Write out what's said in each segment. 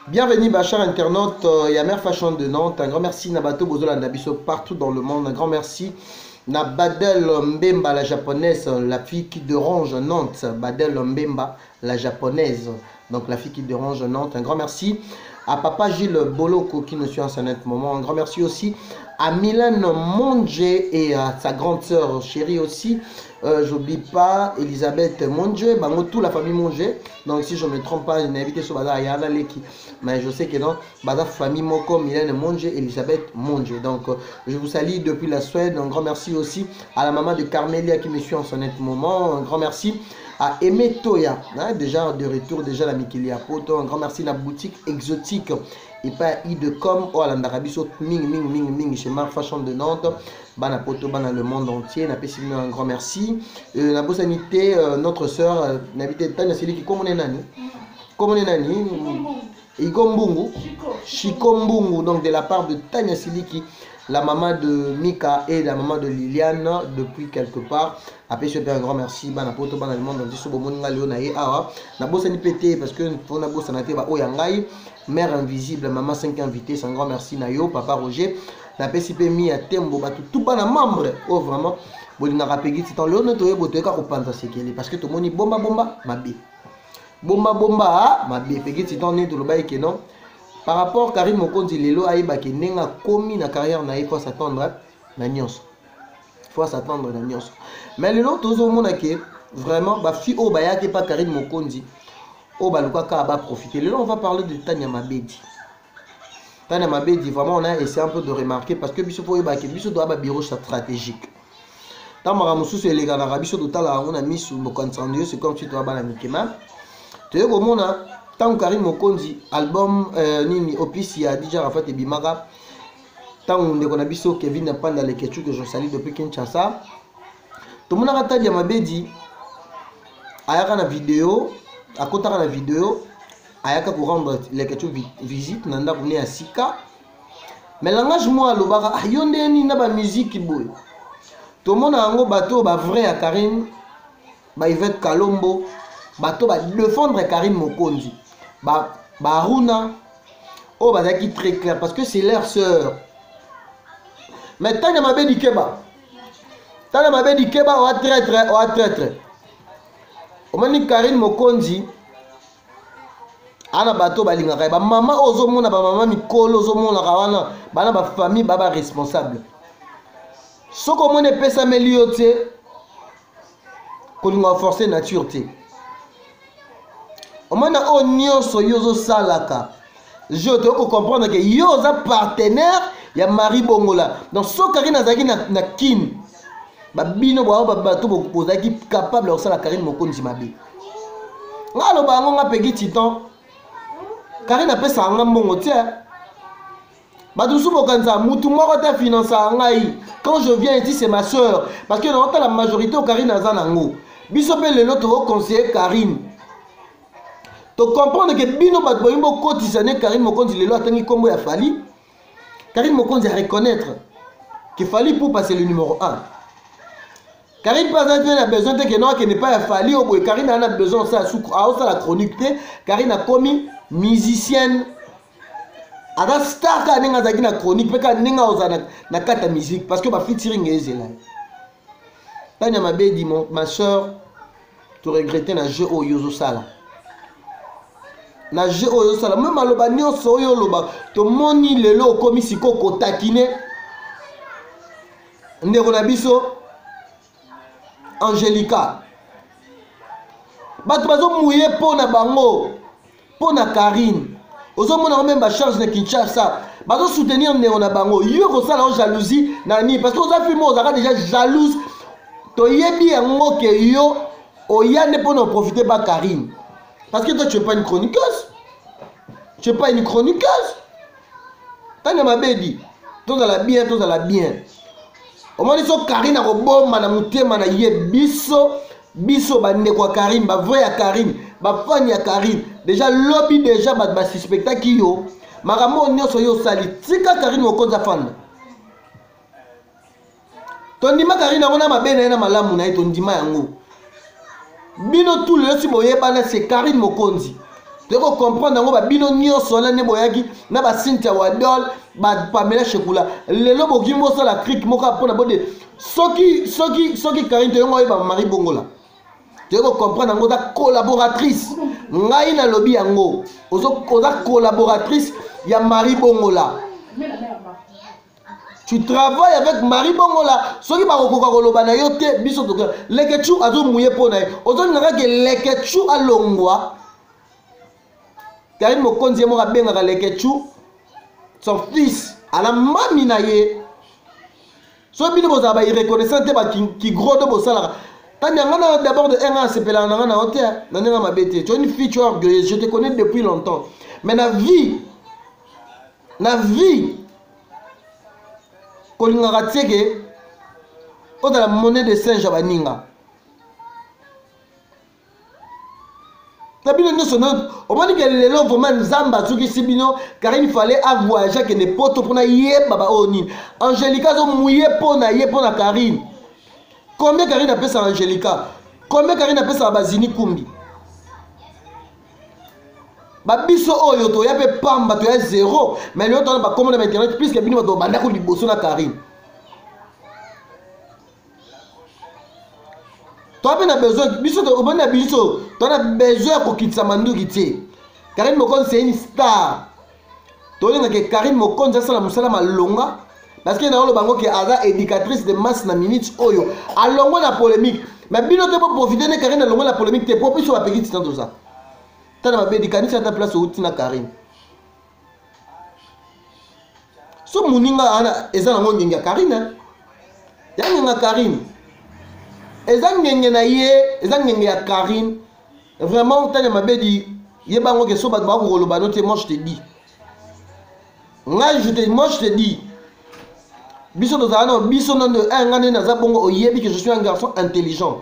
Bienvenue, Bachar internaute, Yamer Fashion de Nantes. Un grand merci, Nabato Bozola Nabiso, partout dans le monde. Un grand merci, Nabadel Mbemba, la japonaise, la fille qui dérange Nantes. Badel Mbemba, la japonaise, donc la fille qui dérange Nantes. Un grand merci à Papa Gilles Boloko qui nous suit en ce net moment. Un grand merci aussi à Mylène Monge et à sa grande sœur chérie aussi. J'oublie pas Elisabeth Monge, tout la famille Monge. Donc si je ne me trompe pas, je n'ai invité sur Baza Ayana Leki. Mais je sais que non, Baza famille Moko, Mylène Monge, Elisabeth Monge. Donc je vous salue depuis la Suède. Un grand merci aussi à la maman de Carmelia qui me suit en ce net moment. Un grand merci à Aimé Toya, hein, déjà de retour, déjà la Mikilia Poto. Un grand merci à la boutique exotique et pas Idecom ou à l'Andarabiso Ming chez Marc Fashion de Nantes. Bana Poto, bana le monde entier. N'a pas un grand merci. La sanité, notre soeur, n'habite Tania Siliki, comme on est nani. Comme on est nani. Igombungu. Chikombungu, donc de la part de Tania Siliki, la maman de Mika et la maman de Liliane depuis quelque part. Après, je fais un grand merci. Bana poto bana le monde entier. Sobomoninga Léonae Awa. Nabosani pété parce que pour Nabosanaté ba Oyangai. Mère invisible, maman 5 invités. C'est un grand merci Nayo, papa Roger. La PCP mi à Tembo tout bana membre. Oh vraiment. Bolina rapegi titan Léon Toye Botoeka au Panta Sekeli parce que tout le monde bomba mabi. Bomba mabi. Pegi titan né de l'obaï que non. Par rapport à Karim Mokonzi Lelo Aïba qui n'a commis la carrière na il faut s'attendre na nyos. Faut s'attendre na nyos. Mais le lot tout au monde qui vraiment ba fi o ba yaki pas Karim Mokonzi. O ba luka ba profiter. Le lot on va parler de Tanya Mabedi. Tanya Mabedi vraiment on a essayé un peu de remarquer parce que biso faut ba que biso doit ba bureau stratégique. Tant maramusu c'est les gars na biso totala on a mis sur le concentré c'est comme tu dois ba la mikema. Tu es au monde tant Karim Mokonzi album nini opisi ya DJ Rafat et Bimara tant on a biso Kevin n'a pas dans les questions que je salue depuis Kinshasa tout le monde a Tanya Mabedi ayaka na vidéo à côté de la vidéo ayaka pour rendre les questions visite nanda pour à Sika mais langage moi le bara yonde ni na ba musique boy tout le monde a un bateau ba vrai à Karim ba Yvette Kalombo bateau ba défendre Karim Mokonzi Baruna, oh bah c'est très clair parce que c'est leur sœur. Mais Tanya Mabedi Keba, Tanya Mabedi Keba o traître. Au moment Karim Mokonzi, ana bateau balinga ba maman ozo mona ba maman mikolo ozo mona kawana bana ba famille baba responsable. Soko mone pesa meliote, kolinga forcer nature te. Au moment où nyonso yozo salaka, je te comprendre que yoza partenaire ya Marie Bongola. Donc so Karine azaki na kin. Ba bino ba bato bozaki capable de sala Karine Mokonzi mabe. Ngalo ba ngonga pegi titan. Karine apesa nga mbongo tia. Ba dusu bokanza mutu moko ta finance ngai. Quand je viens ici c'est ma sœur parce que dans la majorité au Karine azana ngo. Biso pe le notre conseiller Karine. Tu comprends que Bino Batboimbo cotisane Karim Mokonzi Lelo atangi kombo ya Fali. Karim Mokonzi à reconnaître qu'il fallait pour passer le numéro 1. Karim pas a besoin de que non qu'il n'est pas à Fali au bout. Karim a besoin ça à la chronique. Karim a commis musicienne. Ada star ka ninga zaki na chronique pe ka ninga ozana na kata musique parce que ba featuring ezela. Tanya Mabedi ma soeur tu regretter na jeu au Yozo Sala. Na je oyo sala même aloba nyonso oyo loba to moni lelo komi siko kotakine ndeko na biso Angelica bato bazo mouye pona bango pona Karine ozo mona même ba charge na Kinshasa bazo soutenir ndeko na bango yo ko sala jalousie nani parce que oza film ozaka déjà jalouse to yebi yango ke yo oyane pona profiter ba Karine. Parce que toi tu n'es pas une chroniqueuse. Tu n'es pas une chroniqueuse. Tanya Mabedi. Tous à la bien, tous à la bien. Au moins ils sont Karine à Roboma, na Moutema, na Yé, Bisso, bande quoi Karine, ba vrai à Karine, ba fan à Karine. Déjà lobby déjà ba suspecta qui yo. Maramo nyo so yo sali. Tika Karine Mokonza fan. Tondima Karine a ma bena na malamu na tondima yango. Bino tout le si boye bana c'est Karim Mokonzi. Tu peux comprendre que bino nyonso na ne boyaki na ba Cynthia Wadol ba Pamela Shekula lelo bokimbo so la crique moka pona bode soki Karine to yongo ba Marie Bongola. Tu peux comprendre ngo da collaboratrice ngai na lobby yango oza collaboratrice ya Marie Bongola. Tu travailles avec Marie Bongola. Soki ba kokoka koloba na yo te biso to lekechu azo muye pona ozo ngaka ke lekechu alongwa. Karine Mokonzi mo rabenga ka lekechu son fils à la mami na ye. So bino boza ba irreconnaissant te ba ki gros de bosala. Tanya ngana d'abord de un an sepela na ngana hote na nga mabete. Tu es une fille, tu es orgueilleuse, je te connais depuis longtemps. Mais na vie kolinga rateke o de la monnaie de singe baninga. Tabino nyonso non omoni ke lelo vraiment nzamba soki sibino car il fallait avoir Jacques ne poto pona yeba ba oni Angelica zo mouye pona ye pona Karine. Combien Karine appelle ça Angelica? Combien Karine appelle ça Bazini Kumbi? Babiso oyo to yape pamba to ya zéro mais le temps ba comment na internet puisque bino to banda ko liboso na Karine. Tu as besoin, biso to obana biso, tu as besoin ko kitsa manduki te. Karine Mokonzi c'est une star. To linga ke Karine Mokonzi ça la musala malonga parce que na olo bango ke aza éducatrice de masse na minutes oyo. Alongo na polémique. Mais bino te pour profiter de Karine alongo na polémique te pour biso ba petit temps tout ça. Tana ba bédicani à ta place au tina Karine. So muninga ana eza na ngongi ya Karine. Ya Karine. Ezangenge na ye, ezangenge ya Karine. Vraiment, tanya mabedi, yebango ke so ba ko koloba note moi je te dis. Moi je te dis. Biso dozana biso non de un ngane na za bongo oyebi que je suis un garçon intelligent.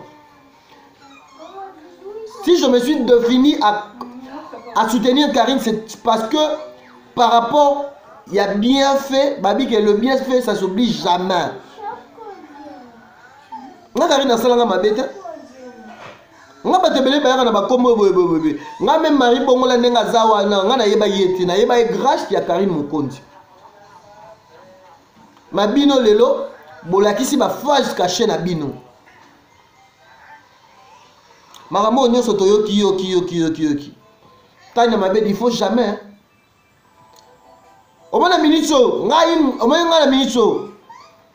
Si je me suis défini à soutenir Karine, c'est parce que par rapport il y a bien fait, babi que le bien fait ça s'oublie jamais. Nga Karine asalanga mabete nga batebele bayaka na bakombo boye nga même Marie Bongola ndenga zawa nga na yeba yeti na yeba grâce ya Karine Mokonzi mabino lelo bolakisi ba phase caché na bino maramo nyonso toyoki tanya mabedi il faut jamais omona minitso nga na minitso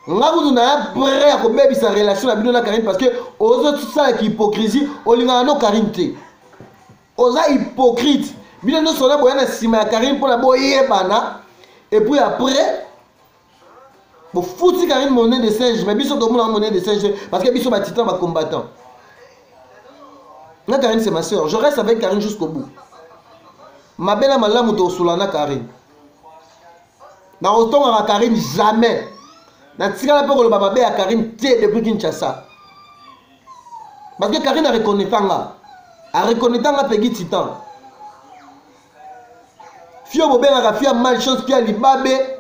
Ngabudu na prêt à kobebi sa relation na bino na Karine parce que ozo tout ça qui hypocrisie olinga no Karine te. Oza hypocrite. Bino no sona boyana sima ya Karine pour la boyebana et puis après bo fouti Karine monnaie de singe mais biso to mona monnaie de singe parce que biso ba titan ba combattant. Na Karine c'est ma sœur, je reste avec Karine jusqu'au bout. Ma belle malamu to sulana Karine. Na otonga Karine jamais. Na tika la poko le baba be à Karine té depuis Kinshasa. Parce que Karine a reconnu tanga. A reconnu tanga pegi titan. Fio bo benga fia malchance pia libabe.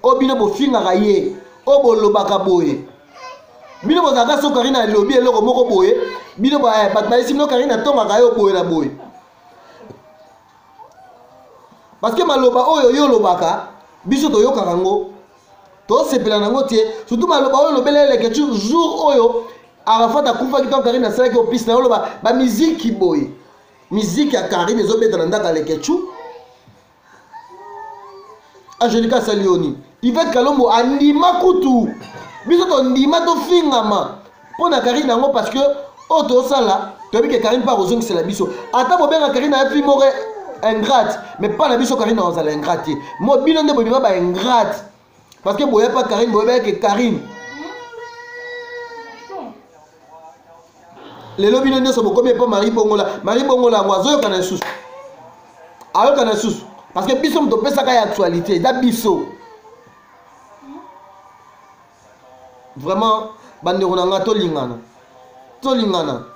Obino bo finga raye. Obo lobaka boye. Bino bo zaka so Karine a lobi eloko moko boye. Bino ba batma isimno Karine atonga kayo boye na boye. Parce que maloba oyo yo lobaka biso to yoka kango. To sepela nango tie surtout maloba oyo lobele leke jour oyo Arafat akufa kitan Karine na sala ki opis na loba ba musique boy musique ya Karine ezobeta na ndaka leke chu Angelica Salioni Yvette Kalombo andima kutu biso to ndima to fingama pona Karine nango parce que o to sala to bi ke Karine pa ozongi c'est la biso ata bobenga Karine a fi more ingrate mais pas la biso Karine on sala ingrate mo bino nde bobima ba ingrate. Parce que boye pas Karine, boye que Karine. Les lobbies ne sont pas pas Marie Bongola. Marie Bongola, moi, je connais sous. Alors qu'on a sous. Parce que biso me topé ça kaya actualité. Da biso. Vraiment, banderona to lingana. To lingana.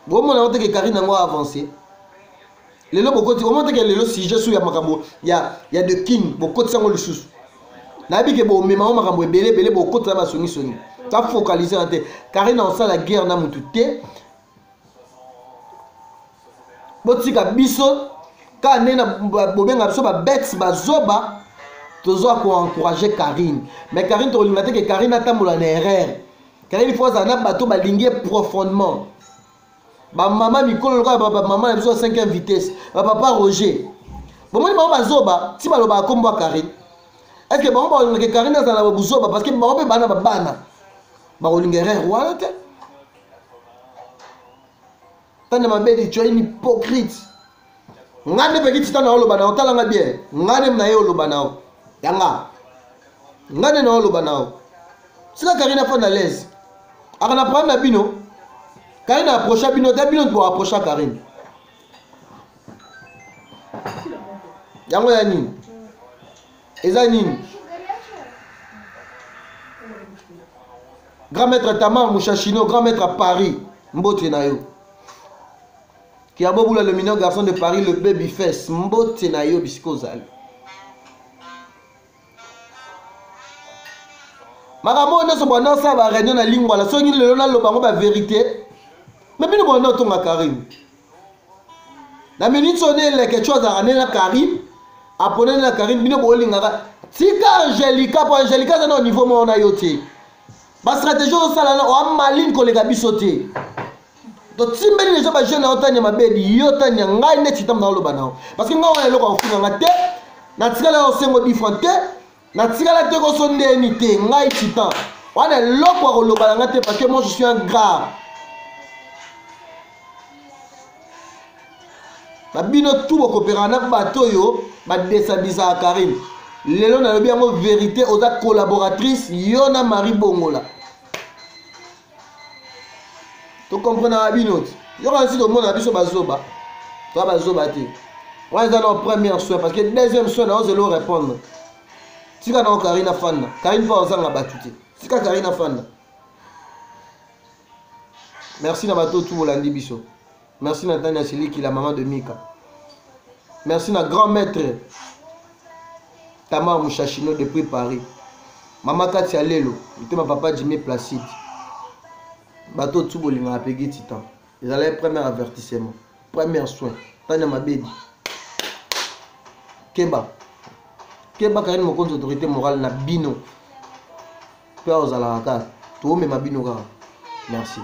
Bon, on a que Karine a avancé. Les lots beaucoup comment que les lots si je suis à Makambo il y a de king beaucoup de sang le sous na bi ke bo mema Makambo belé beaucoup de ba soni ça focaliser en tête Karine en ça la guerre na mututé botika biso ka nena bobenga biso ba bets bazoba tozo ko encourager Karine mais Karine to lingate que Karine atambola na erreur Karine il faut na bato balingi profondément ba maman mikolo ka ba maman na biso 5e vitesse ba papa Roger bomoni ba bazoba ti baloba kombo Karine est-ce que bon ba que Karine za na buzoba parce que ba bana ba bana ba olinga erreur wala te tana mabedi tu es une hypocrite ngane pe kitita na oloba na otalanga bien ngane na ye oloba na yanga ngane na oloba na sika Karine fa na l'aise akana prendre na bino Karine approcha bino te bino pour approcher Karine yango ya nini eza nini grand maître Tamar Mouchachino grand maître à Paris mbote na yo qui a boboula le mineur garçon de Paris le baby face mbote na yo bisiko zali makambo na so bwana sa ba réunion na lingwa la songi lelo na lobango ba vérité mais bino bwana to Karim na minute sonné quelque chose à ramener na Karim apone na Karim bino bolinga tika Angelica pour Angelica ça au niveau mo na yote ba stratégie au sala na o maline kolega bisoté to timbeli les gens ba jeune otanya mabedi yotanya ngai ne titam na loba na parce que ngawa eloko ofuna ngate na tikala o sengo differente na tikala te ko sonde ni te ngai titan wana eloko ko loba ngate parce que moi je suis un gars babino tout bokopera na bato yo ba desabisa Karine lelo na lobi yango vérité oza collaboratrice yo na Marie Bongola to comprendre abino yo quand si to mona biso bazoba to bazoba te on est dans le premier soin parce que deuxième soin on se le répondre tika na Karine afanda Karine pas ozanga batuté tika Karine afanda merci na bato tout bolandi biso. Merci Nathalie Sili qui est la maman de Mika. Merci na grand maître Tamar Mouchachino depuis Paris. Maman Katia Lelo, était ma papa Jimmy Placide. Bateau tout bolinga apegi titan. Ils allaient premier avertissement, premier soin. Tanya Mabedi. Keba. Keba Karine mon compte autorité morale na bino. Peur aux alaraka. Tout me mabino. Merci.